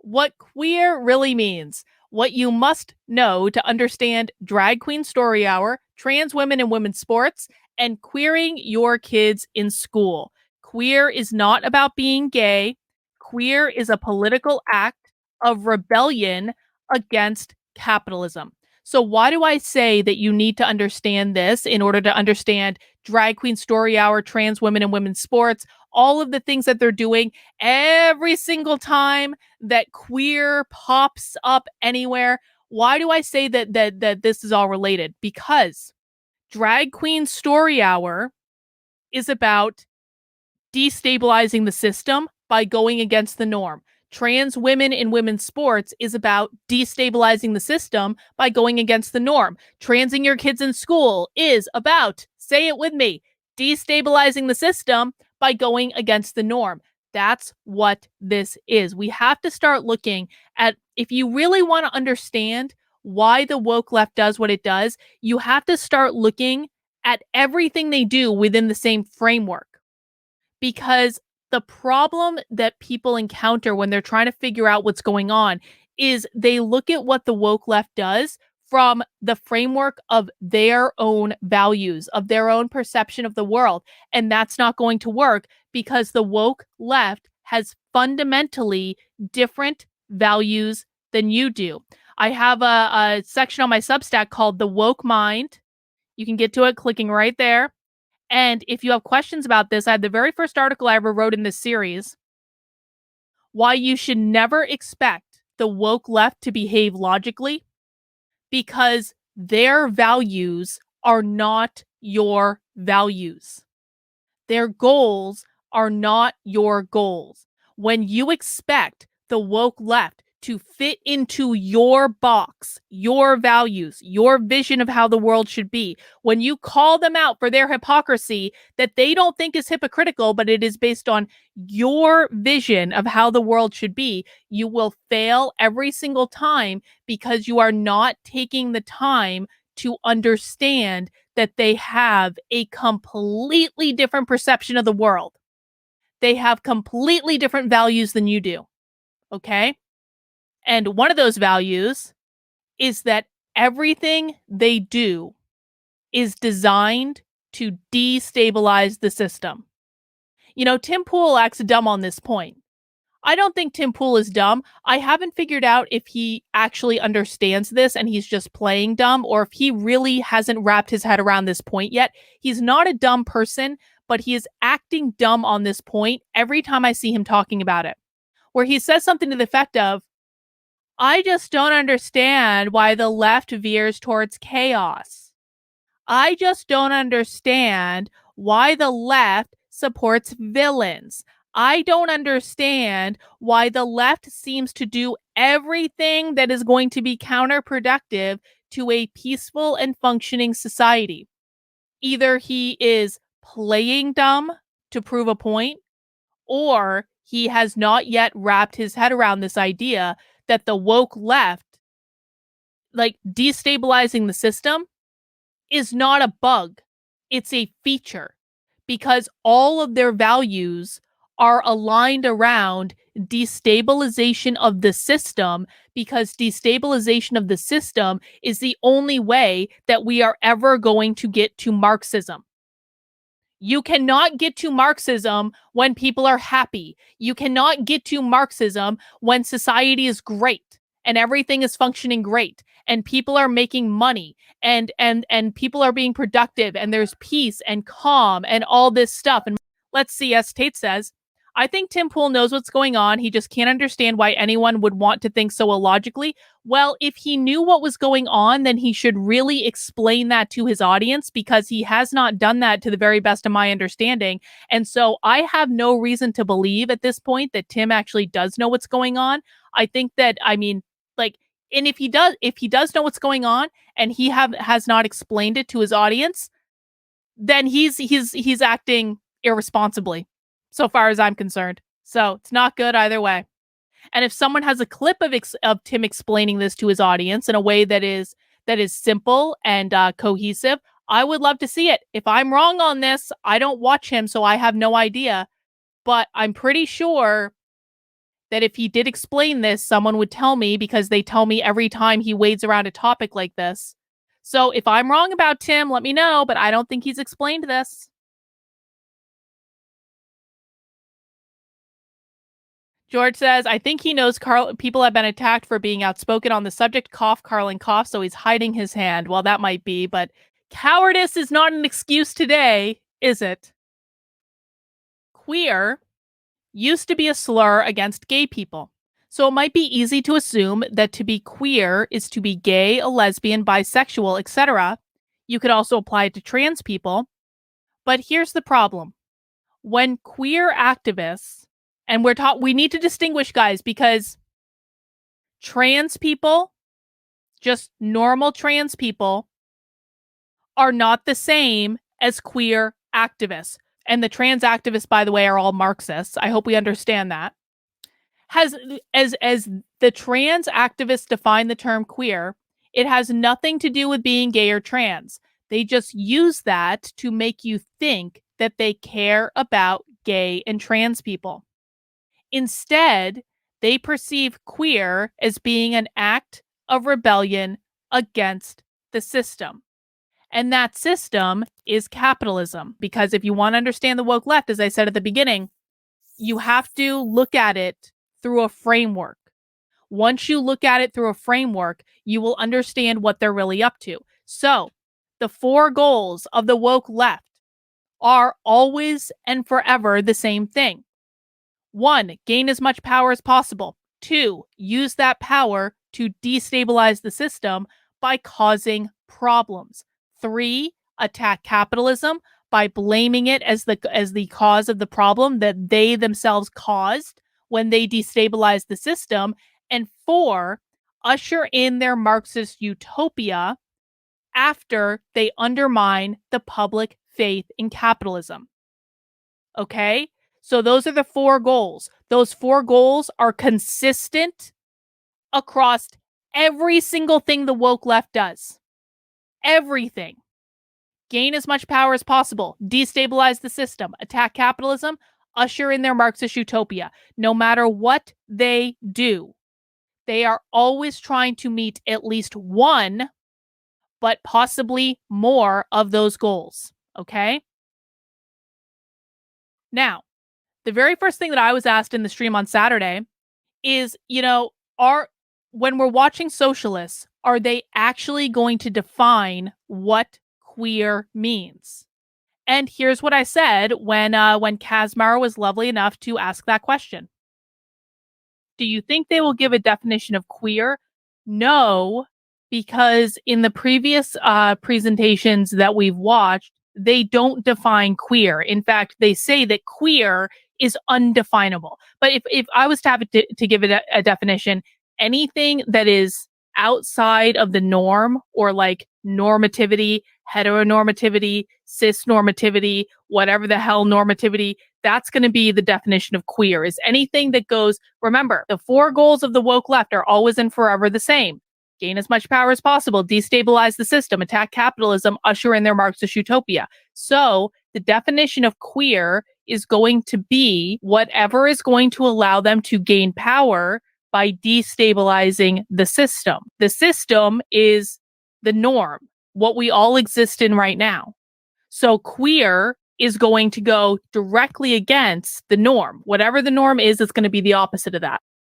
what queer really means, what you must know to understand Drag Queen Story Hour, trans women in women's sports, and queering your kids in school. Queer is not about being gay. Queer is a political act of rebellion against capitalism. So, why do I say that you need to understand this in order to understand Drag Queen Story Hour, trans women in women's sports, all of the things that they're doing every single time that queer pops up anywhere? Why do I say that this is all related? Because Drag Queen Story Hour is about destabilizing the system by going against the norm. Trans women in women's sports is about destabilizing the system by going against the norm. Transing your kids in school is about, say it with me, destabilizing the system by going against the norm. That's what this is. We have to start looking at, if you really want to understand why the woke left does what it does, you have to start looking at everything they do within the same framework. Because the problem that people encounter when they're trying to figure out what's going on is they look at what the woke left does from the framework of their own values, of their own perception of the world. And that's not going to work because the woke left has fundamentally different values than you do. I have a section on my Substack called The Woke Mind. You can get to it clicking right there. And if you have questions about this, I had the very first article I ever wrote in this series, why you should never expect the woke left to behave logically, because their values are not your values. Their goals are not your goals. When you expect the woke left to fit into your box, your values, your vision of how the world should be, when you call them out for their hypocrisy that they don't think is hypocritical, but it is based on your vision of how the world should be, you will fail every single time because you are not taking the time to understand that they have a completely different perception of the world. They have completely different values than you do. Okay? And one of those values is that everything they do is designed to destabilize the system. You know, Tim Pool acts dumb on this point. I don't think Tim Pool is dumb. I haven't figured out if he actually understands this and he's just playing dumb, or if he really hasn't wrapped his head around this point yet. He's not a dumb person, but he is acting dumb on this point every time I see him talking about it, where he says something to the effect of, I just don't understand why the left veers towards chaos. I just don't understand why the left supports villains. I don't understand why the left seems to do everything that is going to be counterproductive to a peaceful and functioning society. Either he is playing dumb to prove a point, or he has not yet wrapped his head around this idea that the woke left, like destabilizing the system, is not a bug. It's a feature, because all of their values are aligned around destabilization of the system, because destabilization of the system is the only way that we are ever going to get to Marxism. You cannot get to Marxism when people are happy. You cannot get to Marxism when society is great and everything is functioning great and people are making money and people are being productive and there's peace and calm and all this stuff. And let's see, as Tate says, I think Tim Pool knows what's going on. He just can't understand why anyone would want to think so illogically. Well, if he knew what was going on, then he should really explain that to his audience, because he has not done that to the very best of my understanding. And so I have no reason to believe at this point that Tim actually does know what's going on. I think that, I mean, like, and if he does know what's going on and he has not explained it to his audience, then he's acting irresponsibly, so far as I'm concerned. So it's not good either way. And if someone has a clip of Tim explaining this to his audience in a way that is simple and cohesive, I would love to see it. If I'm wrong on this, I don't watch him, so I have no idea. But I'm pretty sure that if he did explain this, someone would tell me because they tell me every time he wades around a topic like this. So if I'm wrong about Tim, let me know, but I don't think he's explained this. George says, I think he knows people have been attacked for being outspoken on the subject. Cough, Carlin, cough. So he's hiding his hand. Well, that might be, but cowardice is not an excuse today, is it? Queer used to be a slur against gay people. So it might be easy to assume that to be queer is to be gay, a lesbian, bisexual, etc. You could also apply it to trans people. But here's the problem. When queer activists, and we need to distinguish, guys, because trans people, just normal trans people, are not the same as queer activists. And the trans activists, by the way, are all Marxists. I hope we understand that. As the trans activists define the term queer, it has nothing to do with being gay or trans. They just use that to make you think that they care about gay and trans people. Instead, they perceive queer as being an act of rebellion against the system. And that system is capitalism. Because if you want to understand the woke left, as I said at the beginning, you have to look at it through a framework. Once you look at it through a framework, you will understand what they're really up to. So, the 4 goals of the woke left are always and forever the same thing. 1, gain as much power as possible. 2, use that power to destabilize the system by causing problems. 3, attack capitalism by blaming it as the cause of the problem that they themselves caused when they destabilized the system. And 4, usher in their Marxist utopia after they undermine the public faith in capitalism. Okay? So those are the 4 goals. Those 4 goals are consistent across every single thing the woke left does. Everything. Gain as much power as possible, destabilize the system, attack capitalism, usher in their Marxist utopia. No matter what they do, they are always trying to meet at least one, but possibly more of those goals. Okay? Now, the very first thing that I was asked in the stream on Saturday is, when we're watching socialists, are they actually going to define what queer means? And here's what I said when Kazmar was lovely enough to ask that question. Do you think they will give a definition of queer? No, because in the previous presentations that we've watched, they don't define queer. In fact, they say that queer is undefinable. But if I was to have it to give it a definition, anything that is outside of the norm, or like normativity, heteronormativity, cis normativity, whatever the hell normativity, that's going to be the definition of queer. Is anything that goes, remember, the 4 goals of the woke left are always and forever the same. Gain as much power as possible, destabilize the system, attack capitalism, usher in their Marxist utopia. So the definition of queer is going to be whatever is going to allow them to gain power by destabilizing the system. The system is the norm, what we all exist in right now. So queer is going to go directly against the norm. Whatever the norm is, it's going to be the opposite of that.